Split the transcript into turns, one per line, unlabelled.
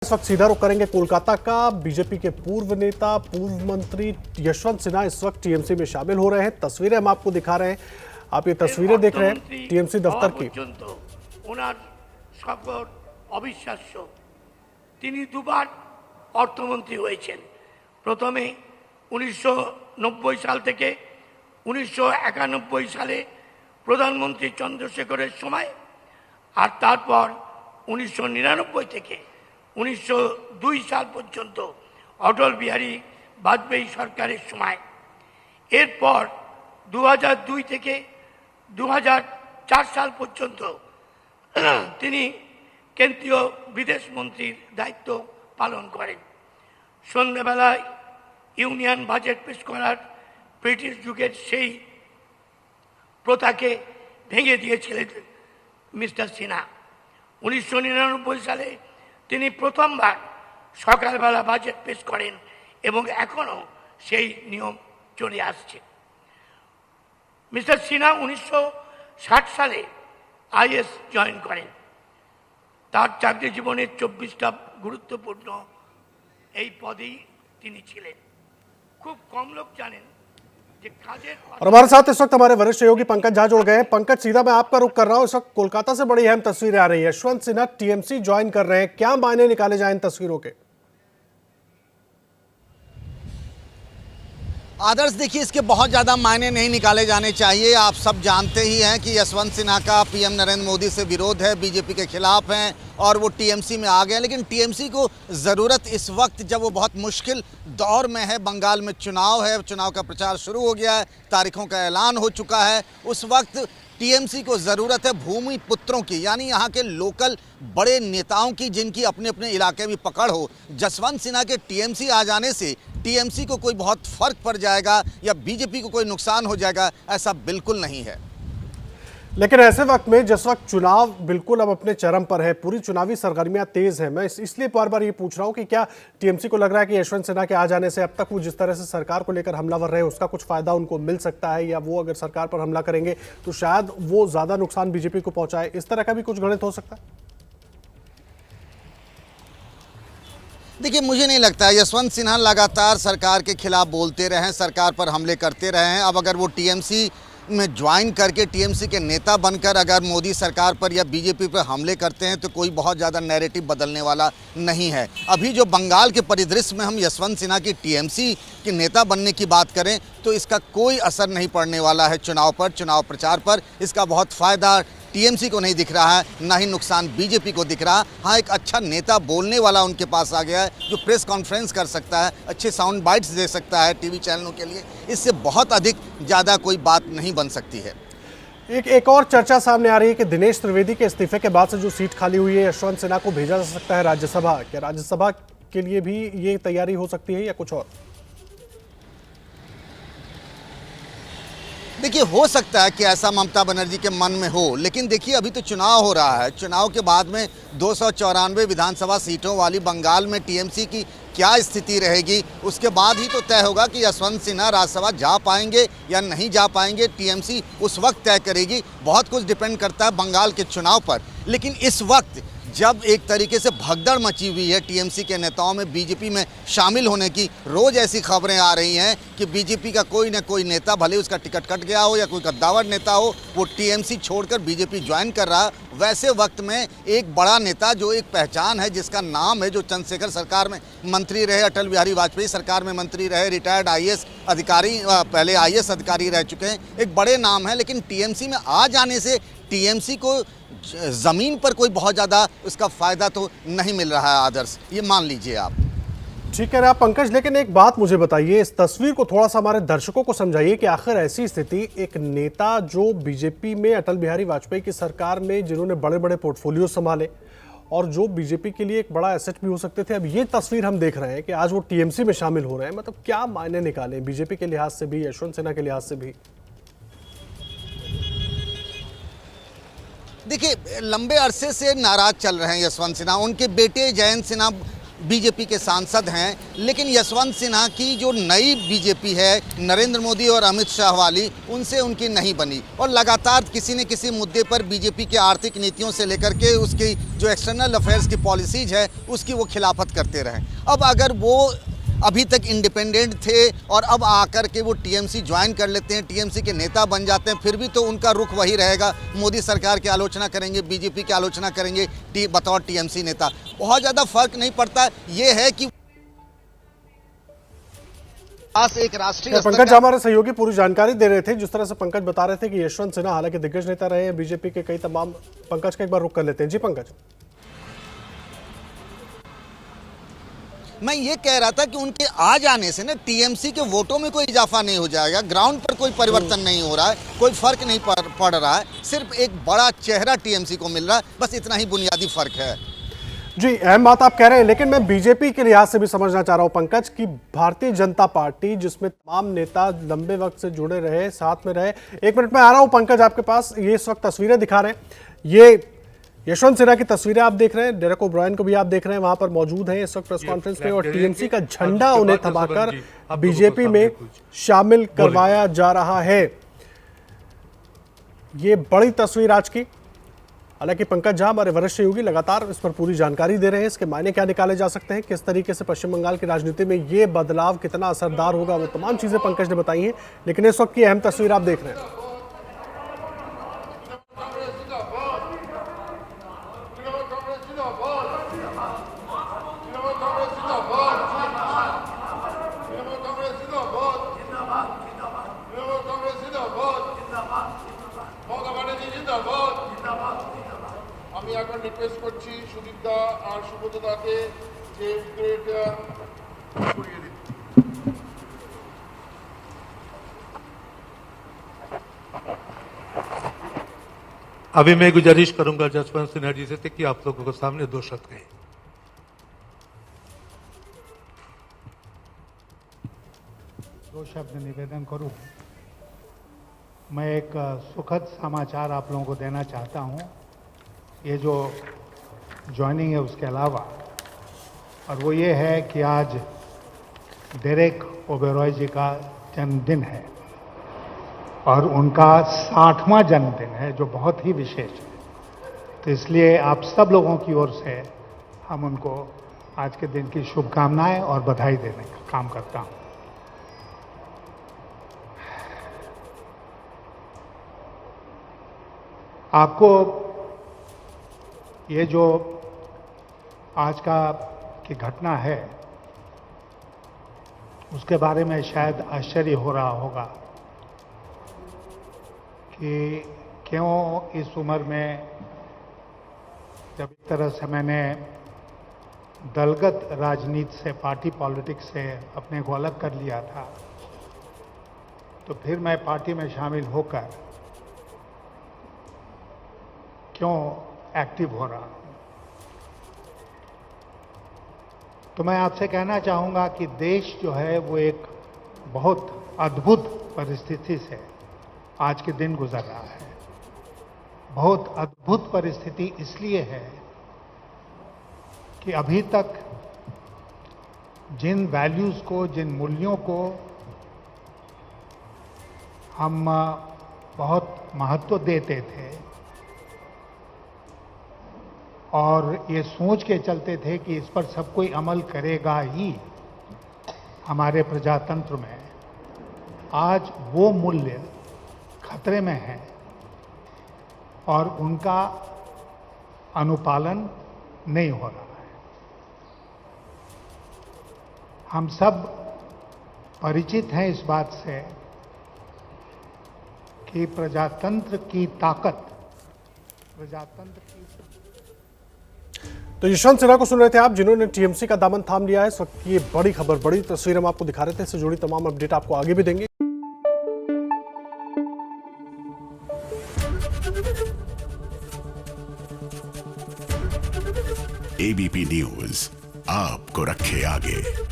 इस वक्त सीधा रुख करेंगे कोलकाता का। बीजेपी के पूर्व नेता पूर्व मंत्री यशवंत सिन्हा इस वक्त टीएमसी में शामिल हो रहे हैं। तस्वीरें हम आपको दिखा रहे हैं। आप ये तस्वीरें देख रहे हैं टीएमसी दफ्तर की।
ওনার সফর অবিশ্বাস্য। তিনি দুবার অর্থমন্ত্রী হয়েছেন। প্রথমে 1990 সাল থেকে 1991 সালে প্রধানমন্ত্রী চন্দ্রশেখরের সময়, আর তারপর 1999 থেকে 1902 সাল পর্যন্ত অটল বিহারী বাজপেয়ী সরকারের সময়। এরপর 2002 থেকে 2004 সাল পর্যন্ত তিনি কেন্দ্রীয় বিদেশ মন্ত্রীর দায়িত্ব পালন করেন। সন্ধ্যাবেলায় ইউনিয়ন বাজেট পেশ করার ব্রিটিশ যুগের সেই প্রথাকে ভেঙে দিয়েছিলেন মিস্টার সিনহা। 1999 সালে তিনি প্রথমবার সকালবেলা বাজেট পেশ করেন এবং এখনও সেই নিয়ম চলে আসছে। মিস্টার সিনহা 1960 সালে আইএস জয়েন করেন। তার চাকরি জীবনের 24টা গুরুত্বপূর্ণ এই পদেই তিনি ছিলেন। খুব কম লোক জানেন যে কাজের।
और हमारे साथ इस वक्त हमारे वरिष्ठ सहयोगी पंकज झा जुड़ गए हैं। पंकज, सीधा मैं आपका रुख कर रहा हूं। इस वक्त कोलकाता से बड़ी अहम तस्वीरें आ रही है। यशवंत सिन्हा टीएमसी ज्वाइन कर रहे हैं, क्या मायने निकाले जाए इन तस्वीरों के?
आदर्श, देखिए, इसके बहुत ज़्यादा मायने नहीं निकाले जाने चाहिए। आप सब जानते ही हैं कि यशवंत सिन्हा का पीएम नरेंद्र मोदी से विरोध है, बीजेपी के खिलाफ हैं और वो टीएमसी में आ गए। लेकिन टीएमसी को ज़रूरत इस वक्त, जब वो बहुत मुश्किल दौर में है, बंगाल में चुनाव है, चुनाव का प्रचार शुरू हो गया है, तारीखों का ऐलान हो चुका है, उस वक्त टीएमसी को ज़रूरत है भूमि पुत्रों की, यानी यहाँ के लोकल बड़े नेताओं की, जिनकी अपने अपने इलाके में पकड़ हो। जसवंत सिन्हा के टीएमसी आ जाने से टीएमसी को कोई बहुत फ़र्क पड़ जाएगा या बीजेपी को कोई नुकसान हो जाएगा, ऐसा बिल्कुल नहीं है।
लेकिन ऐसे वक्त में, जिस वक्त चुनाव बिल्कुल अब अपने चरम पर है, पूरी चुनावी सरगर्मियां तेज हैं, मैं इसलिए बार बार ये पूछ रहा हूं कि क्या टीएमसी को लग रहा है कि यशवंत सिन्हा के आ जाने से अब तक वो जिस तरह से सरकार को लेकर हमलावर रहे, उसका कुछ फायदा उनको मिल सकता है, या वो अगर सरकार पर हमला करेंगे तो शायद वो ज्यादा नुकसान बीजेपी को पहुंचाए? इस तरह का भी कुछ गणित हो सकता है?
देखिए, मुझे नहीं लगता है। यशवंत सिन्हा लगातार सरकार के खिलाफ बोलते रहे हैं, सरकार पर हमले करते रहे हैं। अब अगर वो टीएमसी में ज्वाइन करके टीएमसी के नेता बनकर अगर मोदी सरकार पर या बीजेपी पर हमले करते हैं तो कोई बहुत ज़्यादा नैरेटिव बदलने वाला नहीं है। अभी जो बंगाल के परिदृश्य में हम यशवंत सिन्हा की टीएमसी के नेता बनने की बात करें तो इसका कोई असर नहीं पड़ने वाला है चुनाव पर, चुनाव प्रचार पर। इसका बहुत फ़ायदा टीएमसी को नहीं दिख रहा है, ना ही नुकसान बीजेपी को दिख रहा। हाँ, एक अच्छा नेता बोलने वाला उनके पास आ गया है जो प्रेस कॉन्फ्रेंस कर सकता है, अच्छे साउंड बाइट्स दे सकता है टीवी चैनलों के लिए। इससे बहुत अधिक ज़्यादा कोई बात नहीं बन सकती है।
एक और चर्चा सामने आ रही है कि दिनेश त्रिवेदी के इस्तीफे के बाद से जो सीट खाली हुई है, यशवंत सिन्हा को भेजा जा सकता है राज्यसभा। क्या राज्यसभा के लिए भी ये तैयारी हो सकती है या कुछ और?
देखिए, हो सकता है कि ऐसा ममता बनर्जी के मन में हो, लेकिन देखिए, अभी तो चुनाव हो रहा है। चुनाव के बाद में 294 विधानसभा सीटों वाली बंगाल में टीएमसी की क्या स्थिति रहेगी, उसके बाद ही तो तय होगा कि यशवंत सिन्हा राज्यसभा जा पाएंगे या नहीं जा पाएंगे। टीएमसी उस वक्त तय करेगी। बहुत कुछ डिपेंड करता है बंगाल के चुनाव पर। लेकिन इस वक्त जब एक तरीके से भगदड़ मची हुई है टीएमसी के नेताओं में बीजेपी में शामिल होने की, रोज़ ऐसी खबरें आ रही हैं कि बीजेपी का कोई ना कोई नेता, भले उसका टिकट कट गया हो या कोई गद्दावर नेता हो, वो टीएमसी छोड़कर बीजेपी ज्वाइन कर रहा। वैसे वक्त में एक बड़ा नेता जो एक पहचान है, जिसका नाम है, जो चंद्रशेखर सरकार में मंत्री रहे, अटल बिहारी वाजपेयी सरकार में मंत्री रहे, रिटायर्ड आईएएस अधिकारी, पहले आईएएस अधिकारी रह चुके हैं, एक बड़े नाम है। लेकिन टीएमसी में आ जाने से टीएमसी को ज़मीन पर कोई बहुत ज़्यादा उसका फ़ायदा तो नहीं मिल रहा है। आदर्श, ये मान लीजिए आप।
ठीक है पंकज, लेकिन एक बात मुझे बताइए, इस तस्वीर को थोड़ा सा हमारे दर्शकों को समझाइए कि आखिर ऐसी स्थिति, एक नेता जो बीजेपी में अटल बिहारी वाजपेयी की सरकार में जिन्होंने बड़े बड़े पोर्टफोलियो संभाले और जो बीजेपी के लिए एक बड़ा एसेट भी हो सकते थे, अब ये तस्वीर हम देख रहे हैं कि आज वो टीएमसी में शामिल हो रहे हैं, मतलब क्या मायने निकाले बीजेपी के लिहाज से भी, यशवंत सिन्हा के लिहाज से भी?
देखिए, लंबे अरसे से नाराज चल रहे हैं यशवंत सिन्हा। उनके बेटे जयंत सिन्हा बीजेपी के सांसद हैं, लेकिन यशवंत सिन्हा की जो नई बीजेपी है नरेंद्र मोदी और अमित शाह वाली, उनसे उनकी नहीं बनी और लगातार किसी न किसी मुद्दे पर बीजेपी की आर्थिक नीतियों से लेकर के उसकी जो एक्सटर्नल अफेयर्स की पॉलिसीज है उसकी वो खिलाफत करते रहे। अब अगर वो अभी तक इंडिपेंडेंट थे और अब आकर के वो टीएमसी ज्वाइन कर लेते हैं, टीएमसी के नेता बन जाते हैं, फिर भी तो उनका रुख वही रहेगा, मोदी सरकार की आलोचना करेंगे, बीजेपी की आलोचना करेंगे बतौर टीएमसी नेता। बहुत ज़्यादा फर्क नहीं पड़ता। ये है कि आज एक राष्ट्रीय स्तर
पंकज हमारे सहयोगी पूरी जानकारी दे रहे थे। जिस तरह से पंकज बता रहे थे कि यशवंत सिन्हा हालांकि दिग्गज नेता रहे हैं बीजेपी के कई तमाम, पंकज का एक बार रुख कर लेते हैं। जी पंकज।
मैं ये कह रहा था कि उनके आ जाने से ना टीएमसी के वोटों में कोई इजाफा नहीं हो जाएगा, ग्राउंड पर कोई परिवर्तन नहीं हो रहा है, कोई फर्क नहीं पड़ रहा है, सिर्फ एक बड़ा चेहरा टीएमसी को मिल रहा है, बस इतना ही बुनियादी फर्क है।
जी अहम बात आप कह रहे हैं, लेकिन मैं बीजेपी के लिहाज से भी समझना चाह रहा हूं पंकज कि भारतीय जनता पार्टी जिसमें तमाम नेता लंबे वक्त से जुड़े रहे, साथ में रहे। एक मिनट में आ रहा हूं पंकज आपके पास। ये इस वक्त तस्वीरें दिखा रहे हैं, ये यशवंत सिन्हा की तस्वीरें आप देख रहे हैं, डेरेक ओब्रायन को भी आप देख रहे हैं, वहां पर मौजूद हैं इस वक्त प्रेस कॉन्फ्रेंस में, और टीएमसी का झंडा उन्हें थमाकर बीजेपी में शामिल करवाया जा रहा है। ये बड़ी तस्वीर आज की। हालांकि पंकज झा हमारे वरिष्ठ सहयोगी लगातार इस पर पूरी जानकारी दे रहे हैं, इसके मायने क्या निकाले जा सकते हैं, किस तरीके से पश्चिम बंगाल की राजनीति में ये बदलाव कितना असरदार होगा, वो तमाम चीजें पंकज ने बताई हैं। लेकिन इस वक्त की अहम तस्वीर आप देख रहे हैं।
আমি এখন রিকোয়েস্ট করছি সুদীপ দা আর সুব্রত দাকে যে উত্তরটা করিয়ে দিন।
अभी मैं गुजारिश करूंगा जसवंत सिन्हा जी से कि आप लोगों के सामने दो शब्द कहें।
दो शब्द निवेदन करूं। मैं एक सुखद समाचार आप लोगों को देना चाहता हूं, ये जो ज्वाइनिंग है उसके अलावा, और वो ये है कि आज डेरेक ओबेरॉय जी का जन्मदिन है और उनका 60वां जन्मदिन है, जो बहुत ही विशेष है। तो इसलिए आप सब लोगों की ओर से हम उनको आज के दिन की शुभकामनाएं और बधाई देने का काम करता हूं। आपको ये जो आज की घटना है उसके बारे में शायद आश्चर्य हो रहा होगा कि क्यों इस उम्र में, जब एक तरह से मैंने दलगत राजनीति से, पार्टी पॉलिटिक्स से अपने को अलग कर लिया था, तो फिर मैं पार्टी में शामिल होकर क्यों एक्टिव हो रहा हूं। तो मैं आपसे कहना चाहूंगा कि देश जो है वो एक बहुत अद्भुत परिस्थिति से आज के दिन गुजर रहा है। बहुत अद्भुत परिस्थिति इसलिए है कि अभी तक जिन वैल्यूज को, जिन मूल्यों को हम बहुत महत्व देते थे और ये सोच के चलते थे कि इस पर सब कोई अमल करेगा ही हमारे प्रजातंत्र में, आज वो मूल्य खतरे में है और उनका अनुपालन नहीं हो रहा है। हम सब परिचित हैं इस बात से कि प्रजातंत्र की ताकत, प्रजातंत्र की।
तो यशवंत सिन्हा को सुन रहे थे आप, जिन्होंने टीएमसी का दामन थाम लिया है। इस वक्त की ये बड़ी खबर, बड़ी तस्वीर हम आपको दिखा रहे थे। इससे जुड़ी तमाम अपडेट आपको आगे भी देंगे।
एबीपी न्यूज आपको रखे आगे।